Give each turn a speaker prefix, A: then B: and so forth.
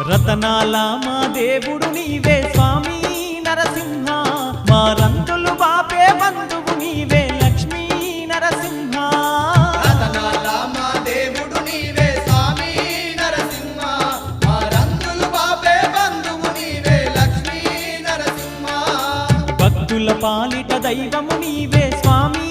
A: రతనాల మా దేవుడు నీవే స్వామి నరసింహ, మా రంగులు బాపే బంధువు నీవే లక్ష్మీ నరసింహ.
B: రతనాల మా దేవుడు నీవే స్వామి నరసింహ, మా రంగులు బాపే బంధువు నీవే లక్ష్మీ నరసింహ.
A: భక్తుల పాలిట దైవము నీవే స్వామి